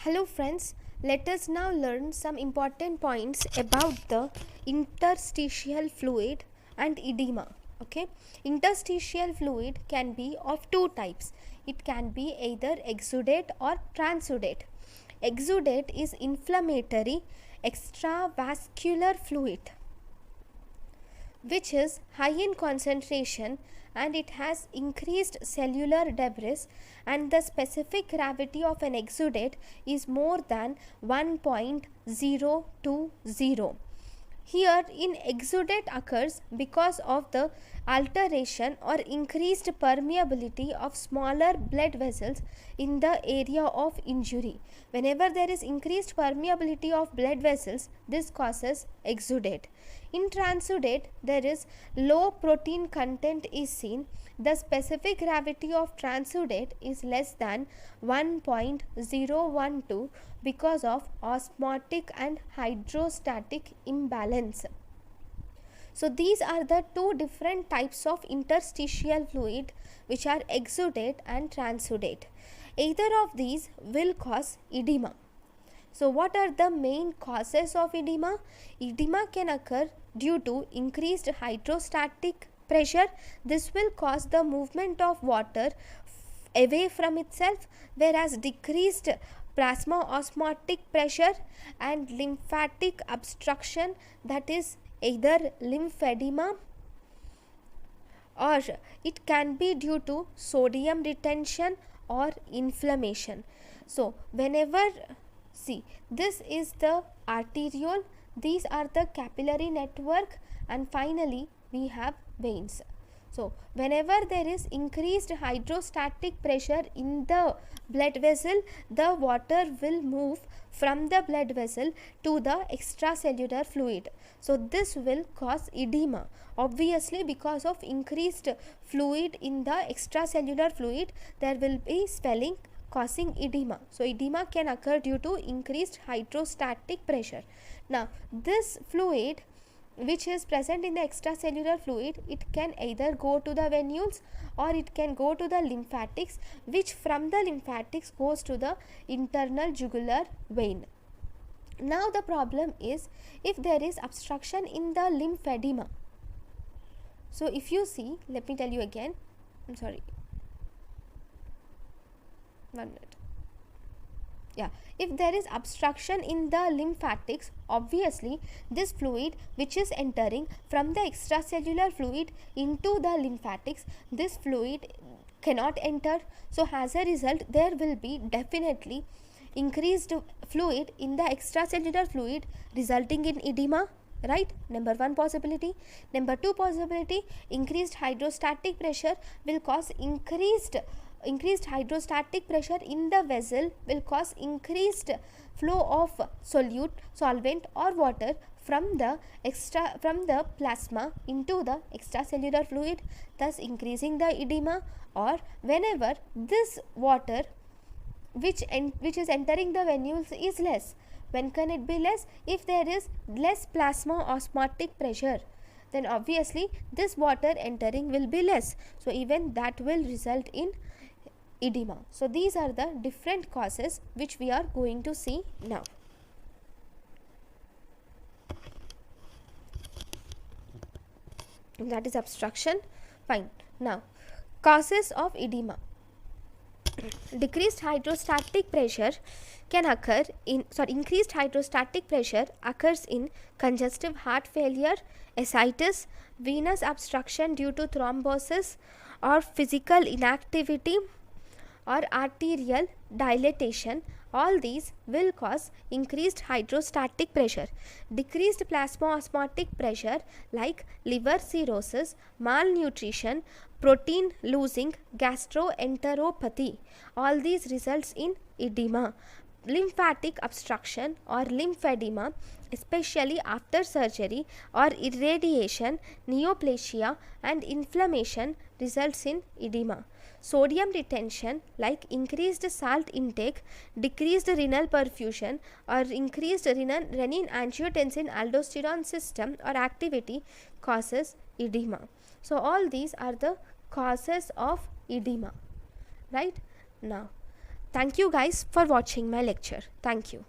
Hello friends, let us now learn some important points about the interstitial fluid and edema. Okay, interstitial fluid can be of two types. It can be either exudate or transudate. Exudate is inflammatory extravascular fluid which is high in concentration and it has increased cellular debris, and the specific gravity of an exudate is more than 1.020. Here in exudate occurs because of the alteration or increased permeability of smaller blood vessels in the area of injury. Whenever there is increased permeability of blood vessels, this causes exudate. In transudate, there is low protein content is seen. The specific gravity of transudate is less than 1.012 because of osmotic and hydrostatic imbalance. So these are the two different types of interstitial fluid, which are exudate and transudate. Either of these will cause edema. So what are the main causes of edema? Edema can occur due to increased hydrostatic pressure. This will cause the movement of water away from itself, whereas decreased plasma osmotic pressure and lymphatic obstruction, that is either lymphedema, or it can be due to sodium retention or inflammation. So whenever, see, this is the arteriole, these are the capillary network, and finally we have veins. So whenever there is increased hydrostatic pressure in the blood vessel, the water will move from the blood vessel to the extracellular fluid. So this will cause edema. Obviously, because of increased fluid in the extracellular fluid, there will be swelling causing edema. So edema can occur due to increased hydrostatic pressure. Now this fluid which is present in the extracellular fluid, it can either go to the venules or it can go to the lymphatics, which from the lymphatics goes to the internal jugular vein. Now the problem is if there is obstruction in the lymphedema. So if you see, let me tell you again, I'm sorry, 1 minute. Yeah, if there is obstruction in the lymphatics, obviously this fluid which is entering from the extracellular fluid into the lymphatics, this fluid cannot enter. So as a result, there will be definitely increased fluid in the extracellular fluid, resulting in edema, right? Number one possibility. Number two possibility, increased hydrostatic pressure will cause increased hydrostatic pressure in the vessel will cause increased flow of solvent or water from the plasma into the extracellular fluid, thus increasing the edema. Or whenever this water which is entering the venules is less. When can it be less? If there is less plasma osmotic pressure, then obviously this water entering will be less. So even that will result in edema. So these are the different causes which we are going to see now. That is obstruction. Fine. Now causes of edema. Decreased hydrostatic pressure can occur in increased hydrostatic pressure occurs in congestive heart failure, ascites, venous obstruction due to thrombosis or physical inactivity, or arterial dilatation. All these will cause increased hydrostatic pressure. Decreased plasma osmotic pressure like liver cirrhosis, malnutrition, protein losing, gastroenteropathy, all these results in edema. Lymphatic obstruction or lymphedema, especially after surgery or irradiation, neoplasia and inflammation results in edema. Sodium retention like increased salt intake, decreased renal perfusion or increased renin angiotensin aldosterone system or activity causes edema. So all these are the causes of edema, right? Now Thank you guys for watching my lecture. Thank you.